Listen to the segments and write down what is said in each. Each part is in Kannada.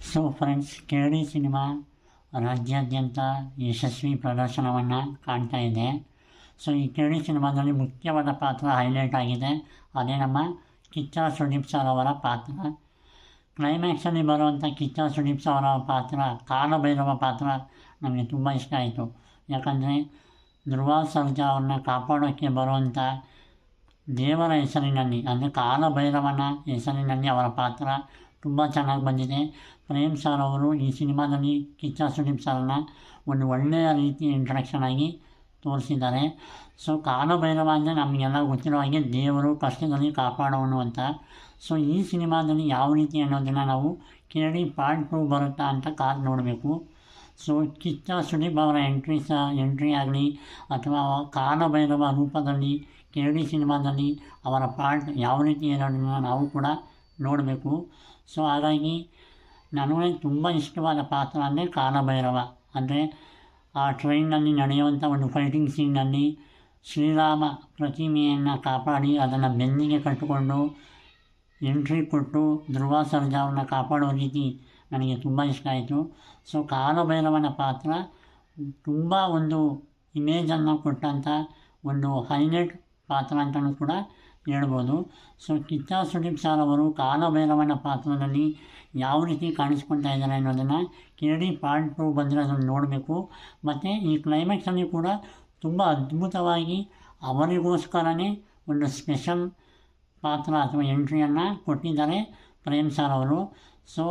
ಸೊ ಫ್ರೆಂಡ್ಸ್, ಕೇಳಿ ಸಿನಿಮಾ ರಾಜ್ಯಾದ್ಯಂತ ಯಶಸ್ವಿ ಪ್ರದರ್ಶನವನ್ನು ಕಾಣ್ತಾ ಇದೆ. ಸೊ ಈ ಕೇಳಿ ಸಿನಿಮಾದಲ್ಲಿ ಮುಖ್ಯವಾದ ಪಾತ್ರ ಹೈಲೈಟ್ ಆಗಿದೆ. ಅದೇ ನಮ್ಮ ಕಿಚ್ಚ ಸುದೀಪ್ ಸರ್ ಅವರ ಪಾತ್ರ. ಕ್ಲೈಮ್ಯಾಕ್ಸಲ್ಲಿ ಬರುವಂಥ ಕಿಚ್ಚ ಸುದೀಪ್ ಸರ್ ಅವರ ಪಾತ್ರ, ಕಾಲಭೈರವ ಪಾತ್ರ ನಮಗೆ ತುಂಬ ಇಷ್ಟ ಆಯಿತು. ಯಾಕಂದರೆ ಧ್ರುವ ಸರ್ಜಾ ಅವ್ರನ್ನ ಕಾಪಾಡೋಕ್ಕೆ ಬರುವಂಥ ದೇವರ ಹೆಸರಿನಲ್ಲಿ, ಅಂದರೆ ಕಾಲಭೈರವನ ಹೆಸರಿನಲ್ಲಿ ಅವರ ಪಾತ್ರ ತುಂಬ ಚೆನ್ನಾಗಿ ಬಂದಿದೆ. ಪ್ರೇಮ್ ಸರ್ ಅವರು ಈ ಸಿನಿಮಾದಲ್ಲಿ ಕಿಚ್ಚ ಸುದೀಪ್ ಸರ್ನ ಒಂದು ಒಳ್ಳೆಯ ರೀತಿ ಇಂಟ್ರಡಕ್ಷನ್ ಆಗಿ ತೋರಿಸಿದ್ದಾರೆ. ಸೊ ಕಾಲಭೈರವ ಅಂದರೆ ನಮಗೆಲ್ಲ ಗೊತ್ತಿರೋ ಹಾಗೆ ದೇವರು ಕಷ್ಟದಲ್ಲಿ ಕಾಪಾಡೋನು ಅಂತ. ಸೊ ಈ ಸಿನಿಮಾದಲ್ಲಿ ಯಾವ ರೀತಿ ಅನ್ನೋದನ್ನು ನಾವು ಕೇಳಿ ಪಾರ್ಟ್ 2 ಬರುತ್ತಾ ಅಂತ ಕಾದು ನೋಡಬೇಕು. ಸೊ ಕಿಚ್ಚ ಸುದೀಪ್ ಅವರ ಎಂಟ್ರಿ ಆಗಲಿ ಅಥವಾ ಕಾಲಭೈರವ ರೂಪದಲ್ಲಿ ಕೇಳಿ ಸಿನಿಮಾದಲ್ಲಿ ಅವರ ಪಾರ್ಟ್ ಯಾವ ರೀತಿ ಅನ್ನೋದನ್ನು ನಾವು ಕೂಡ ನೋಡಬೇಕು. ಸೊ ಹಾಗಾಗಿ ನನಗೆ ತುಂಬ ಇಷ್ಟವಾದ ಪಾತ್ರ ಅಂದರೆ ಕಾಲಭೈರವ. ಅಂದರೆ ಆ ಟ್ರೈನ್ನಲ್ಲಿ ನಡೆಯುವಂಥ ಒಂದು ಫೈಟಿಂಗ್ ಸೀನ್ನಲ್ಲಿ ಶ್ರೀರಾಮ ಪ್ರತಿಮೆಯನ್ನು ಕಾಪಾಡಿ ಅದನ್ನು ಬೆನ್ನಿಗೆ ಕಟ್ಟಿಕೊಂಡು ಎಂಟ್ರಿ ಕೊಟ್ಟು ಧ್ರುವ ಸರ್ಜಾ ಅವ್ರನ್ನ ಕಾಪಾಡೋ ರೀತಿ ನನಗೆ ತುಂಬ ಇಷ್ಟ ಆಯಿತು. ಸೊ ಕಾಲಭೈರವನ ಪಾತ್ರ ತುಂಬ ಒಂದು ಇಮೇಜನ್ನು ಕೊಟ್ಟಂಥ ಒಂದು ಹೈಲೈಟ್ ಪಾತ್ರ ಅಂತಲೂ ಕೂಡ ಹೇಳ್ಬೋದು. ಸೊ ಕಿಚ್ಚ ಸುದೀಪ್ ಸರ್ ಅವರು ಕಾಲಭೈರವನ ಪಾತ್ರದಲ್ಲಿ ಯಾವ ರೀತಿ ಕಾಣಿಸ್ಕೊಳ್ತಾ ಇದ್ದಾರೆ ಅನ್ನೋದನ್ನು ಕೇಳಿ ಪಾರ್ಟ್ 2 ಬಂದರೆ ಅದನ್ನು ನೋಡಬೇಕು. ಮತ್ತು ಈ ಕ್ಲೈಮ್ಯಾಕ್ಸಲ್ಲಿ ಕೂಡ ತುಂಬ ಅದ್ಭುತವಾಗಿ ಅವರಿಗೋಸ್ಕರನೇ ಒಂದು ಸ್ಪೆಷಲ್ ಪಾತ್ರ ಅಥವಾ ಎಂಟ್ರಿಯನ್ನು ಕೊಟ್ಟಿದ್ದಾರೆ ಪ್ರೇಮ್ ಸರ್ ಅವರು. ಸೊ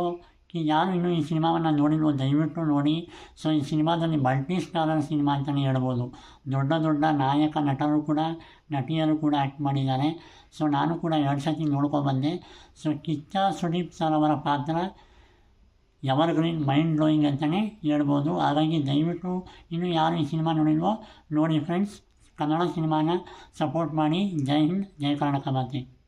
ಯಾರು ಇನ್ನೂ ಈ ಸಿನಿಮಾವನ್ನು ನೋಡಿಲ್ವೋ ದಯವಿಟ್ಟು ನೋಡಿ. ಸೊ ಈ ಸಿನಿಮಾದಲ್ಲಿ ಮಲ್ಟಿ ಸ್ಟಾರರ್ ಸಿನಿಮಾ ಅಂತಲೇ ಹೇಳ್ಬೋದು. ದೊಡ್ಡ ದೊಡ್ಡ ನಾಯಕ ನಟರು ಕೂಡ ನಟಿಯರು ಕೂಡ ಆ್ಯಕ್ಟ್ ಮಾಡಿದ್ದಾರೆ. ಸೊ ನಾನು ಕೂಡ 2 ಸತಿ ನೋಡ್ಕೊಬಂದೆ. ಸೊ ಕಿಚ್ಚ ಸುದೀಪ್ ಸರ್ ಅವರ ಪಾತ್ರ ಎವರ್ಗ್ರೀನ್, ಮೈಂಡ್ ಬ್ಲೋಯಿಂಗ್ ಅಂತಲೇ ಹೇಳ್ಬೋದು. ಹಾಗಾಗಿ ದಯವಿಟ್ಟು ಇನ್ನೂ ಯಾರು ಈ ಸಿನಿಮಾ ನೋಡಿಲ್ವೋ ನೋಡಿ ಫ್ರೆಂಡ್ಸ್. ಕನ್ನಡ ಸಿನಿಮಾನ ಸಪೋರ್ಟ್ ಮಾಡಿ. ಜೈ ಹಿಂದ್, ಜೈ ಕರ್ನಾಟಕ ಮಾತೆ.